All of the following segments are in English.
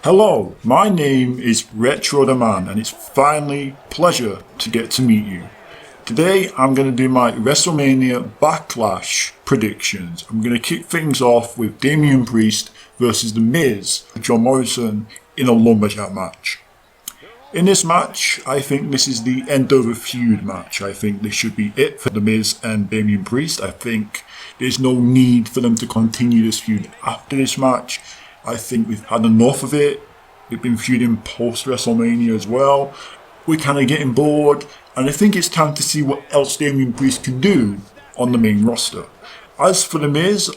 Hello, my name is Retro the Man and it's finally a pleasure to get to meet you. Today I'm going to do my WrestleMania Backlash predictions. I'm going to kick things off with Damian Priest versus The Miz, John Morrison in a lumberjack match. In this match, I think this is the end of a feud match. I think this should be it for The Miz and Damian Priest. I think there's no need for them to continue this feud after this match. I think we've had enough of it. We've been feuding post-WrestleMania as well. We're kind of getting bored, and I think it's time to see what else Damian Priest can do on the main roster. As for The Miz,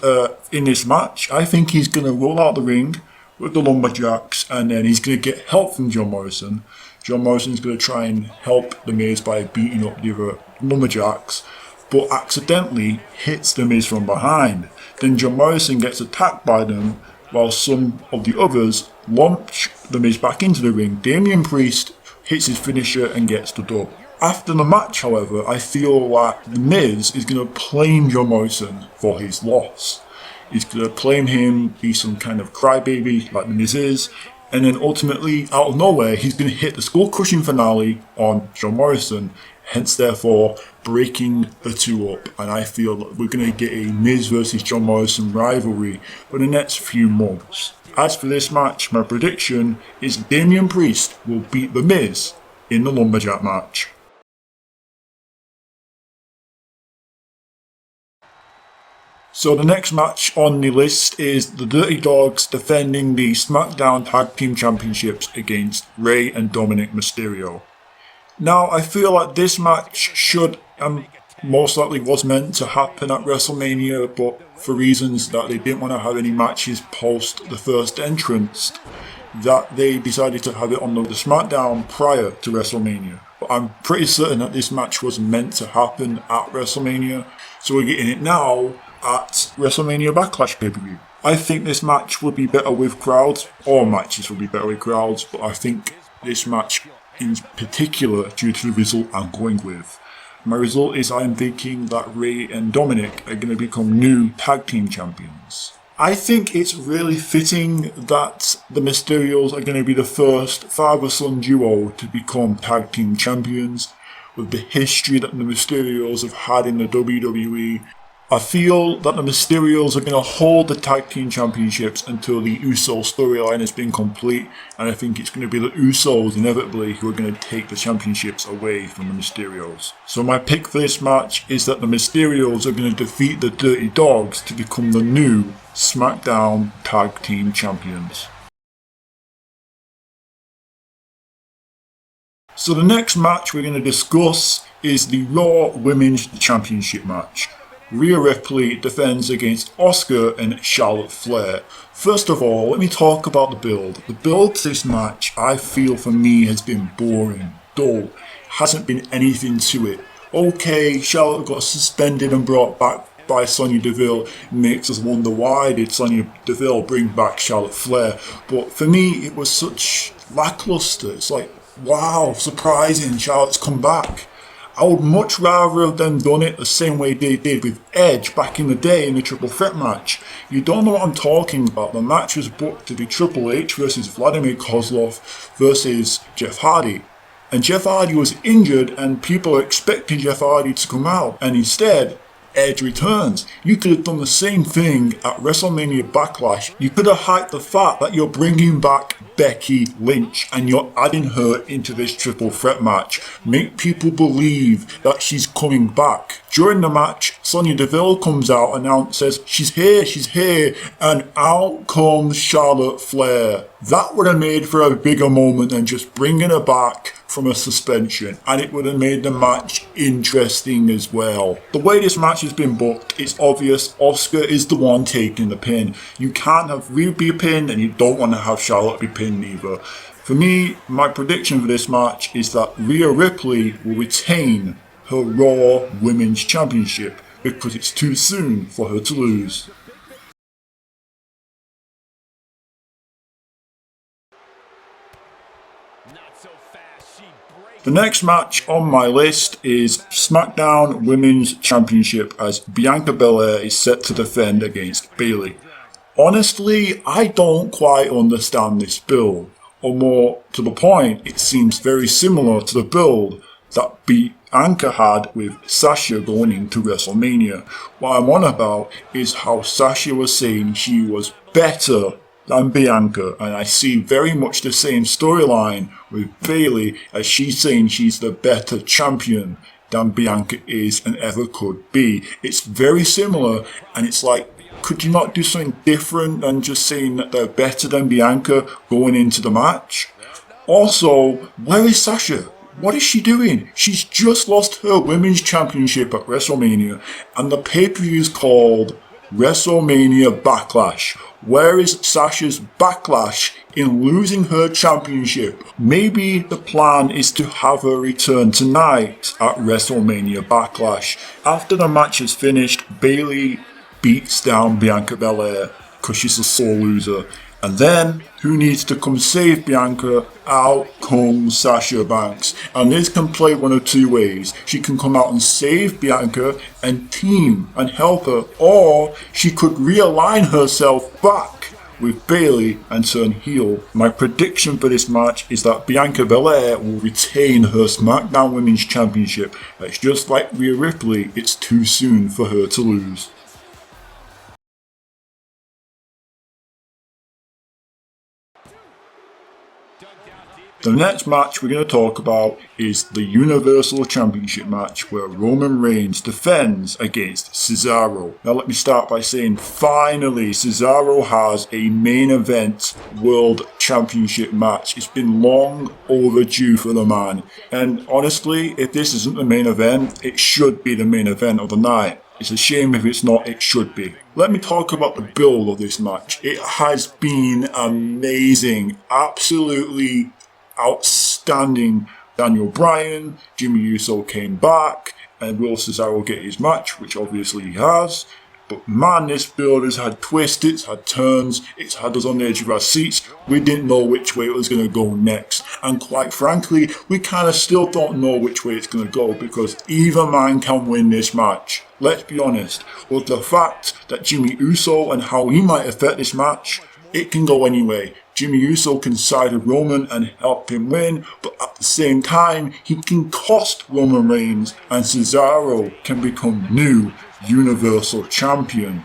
in this match, I think he's going to roll out the ring with the lumberjacks, and then he's going to get help from John Morrison. John Morrison's going to try and help The Miz by beating up the other lumberjacks, but accidentally hits The Miz from behind. Then John Morrison gets attacked by them, while some of the others launch The Miz back into the ring. Damian Priest hits his finisher and gets the dub. After the match, however, I feel like The Miz is going to blame John Morrison for his loss. He's going to blame him, be some kind of crybaby like The Miz is, and then ultimately, out of nowhere, he's going to hit the skull-crushing finale on John Morrison, hence therefore breaking the two up, and I feel that we're going to get a Miz versus John Morrison rivalry for the next few months. As for this match, my prediction is Damian Priest will beat The Miz in the lumberjack match. So the next match on the list is the Dirty Dogs defending the SmackDown Tag Team Championships against Rey and Dominic Mysterio. Now, I feel like this match should and most likely was meant to happen at WrestleMania, but for reasons that they didn't want to have any matches post the first entrance, that they decided to have it on the SmackDown prior to WrestleMania. But I'm pretty certain that this match was meant to happen at WrestleMania, so we're getting it now at WrestleMania Backlash pay-per-view. I think this match would be better with crowds. All matches would be better with crowds, but I think this match in particular due to the result I'm going with. My result is I'm thinking that Rey and Dominic are going to become new tag team champions. I think it's really fitting that the Mysterios are going to be the first father-son duo to become tag team champions. With the history that the Mysterios have had in the WWE, I feel that the Mysterios are going to hold the tag team championships until the Uso storyline has been complete, and I think it's going to be the Usos inevitably who are going to take the championships away from the Mysterios. So my pick for this match is that the Mysterios are going to defeat the Dirty Dogs to become the new SmackDown Tag Team Champions. So the next match we're going to discuss is the Raw Women's Championship match. Rhea Ripley defends against Asuka and Charlotte Flair. First of all, let me talk about the build. The build to this match, I feel for me, has been boring, dull, hasn't been anything to it. Okay, Charlotte got suspended and brought back by Sonya Deville. Makes us wonder why did Sonya Deville bring back Charlotte Flair. But for me, it was such lackluster. It's like, wow, surprising, Charlotte's come back. I would much rather have them done it the same way they did with Edge back in the day in the Triple Threat match. You don't know what I'm talking about. The match was booked to be Triple H versus Vladimir Kozlov versus Jeff Hardy. And Jeff Hardy was injured and people are expecting Jeff Hardy to come out. And instead, Edge returns. You could have done the same thing at WrestleMania Backlash. You could have hyped the fact that you're bringing back Becky Lynch and you're adding her into this triple threat match. Make people believe that she's coming back. During the match, Sonya Deville comes out and says, she's here, and out comes Charlotte Flair. That would have made for a bigger moment than just bringing her back from a suspension, and it would have made the match interesting as well. The way this match has been booked, it's obvious Asuka is the one taking the pin. You can't have Rhea be pinned, and you don't want to have Charlotte be pinned either. For me, my prediction for this match is that Rhea Ripley will retain her Raw Women's Championship because it's too soon for her to lose. The next match on my list is SmackDown Women's Championship as Bianca Belair is set to defend against Bayley. Honestly, I don't quite understand this build, or more to the point, it seems very similar to the build that Bianca had with Sasha going into WrestleMania. What I'm on about is how Sasha was saying she was better than Bianca, and I see very much the same storyline with Bayley as she's saying she's the better champion than Bianca is and ever could be. It's very similar, and it's like, could you not do something different than just saying that they're better than Bianca going into the match? Also, where is Sasha? What is she doing? She's just lost her women's championship at WrestleMania, and the pay-per-view is called WrestleMania Backlash. Where is Sasha's backlash in losing her championship? Maybe the plan is to have her return tonight at WrestleMania Backlash. After the match is finished, Bayley beats down Bianca Belair because she's a sore loser. And then, who needs to come save Bianca? Out comes Sasha Banks. And this can play one of two ways. She can come out and save Bianca and team and help her, or she could realign herself back with Bayley and turn heel. My prediction for this match is that Bianca Belair will retain her SmackDown Women's Championship. It's just like Rhea Ripley, it's too soon for her to lose. The next match we're going to talk about is the Universal Championship match where Roman Reigns defends against Cesaro. Now let me start by saying finally Cesaro has a main event World Championship match. It's been long overdue for the man, and honestly, if this isn't the main event, it should be the main event of the night. It's a shame if it's not, it should be. Let me talk about the build of this match. It has been amazing, absolutely outstanding. Daniel Bryan, Jimmy Uso came back, and will Cesaro get his match, which obviously he has. But man, this build has had twists, it's had turns, it's had us on the edge of our seats. We didn't know which way it was going to go next. And quite frankly, we kind of still don't know which way it's going to go, because either man can win this match. Let's be honest, with the fact that Jimmy Uso and how he might affect this match, it can go anyway. Jimmy Uso can side with Roman and help him win, but at the same time, he can cost Roman Reigns, and Cesaro can become new Universal Champion.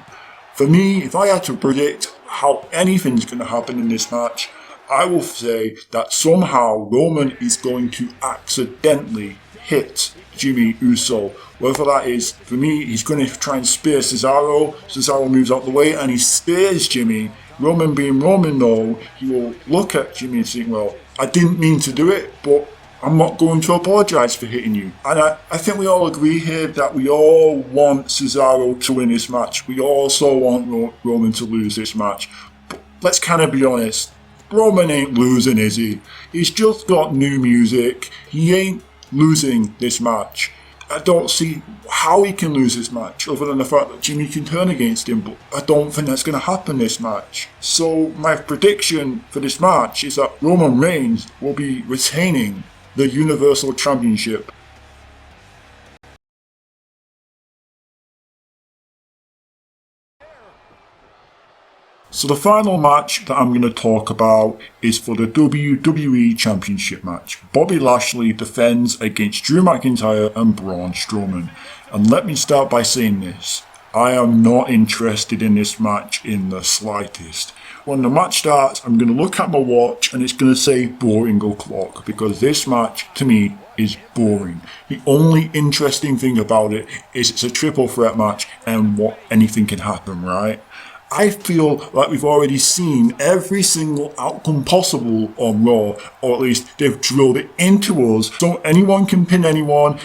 For me, if I had to predict how anything's going to happen in this match, I will say that somehow Roman is going to accidentally hit Jimmy Uso. Whether that is, for me, he's going to try and spear Cesaro. Cesaro moves out the way and he spears Jimmy. Roman being Roman though, he will look at Jimmy and think, well, I didn't mean to do it, but I'm not going to apologise for hitting you. And I think we all agree here that we all want Cesaro to win this match. We also want Roman to lose this match. But let's kind of be honest, Roman ain't losing, is he? He's just got new music. He ain't losing this match. I don't see how he can lose this match, other than the fact that Jimmy can turn against him, but I don't think that's going to happen this match. So my prediction for this match is that Roman Reigns will be retaining the Universal Championship. So the final match that I'm going to talk about is for the WWE Championship match. Bobby Lashley defends against Drew McIntyre and Braun Strowman. And let me start by saying this. I am not interested in this match in the slightest. When the match starts, I'm going to look at my watch and it's going to say boring o'clock, because this match, to me, is boring. The only interesting thing about it is it's a triple threat match and anything can happen, right? I feel like we've already seen every single outcome possible on Raw, or at least they've drilled it into us, so anyone can pin anyone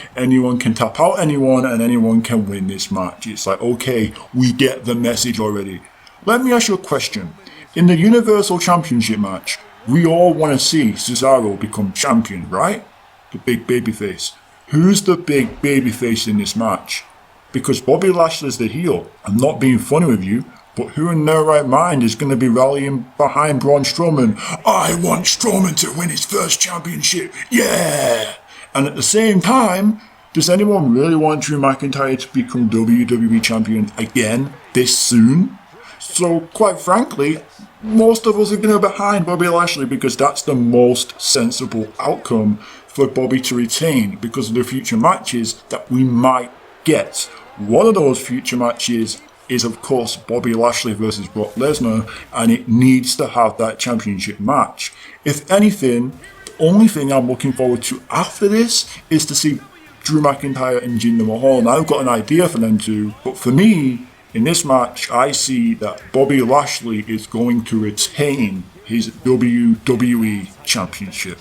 can tap out anyone, and anyone can win this match. It's like, okay, we get the message already. Let me ask you a question. In the Universal Championship match, we all want to see Cesaro become champion, right? The big babyface. Who's the big babyface in this match? Because Bobby Lashley's the heel. I'm not being funny with you, but who in their right mind is going to be rallying behind Braun Strowman? I want Strowman to win his first championship, yeah! And at the same time, does anyone really want Drew McIntyre to become WWE Champion again this soon? So, quite frankly, most of us are going to be behind Bobby Lashley because that's the most sensible outcome for Bobby to retain because of the future matches that we might get. One of those future matches is, of course, Bobby Lashley versus Brock Lesnar, and it needs to have that championship match. If anything, the only thing I'm looking forward to after this is to see Drew McIntyre and Jinder Mahal. Now, I've got an idea for them too, but for me, in this match, I see that Bobby Lashley is going to retain his WWE Championship.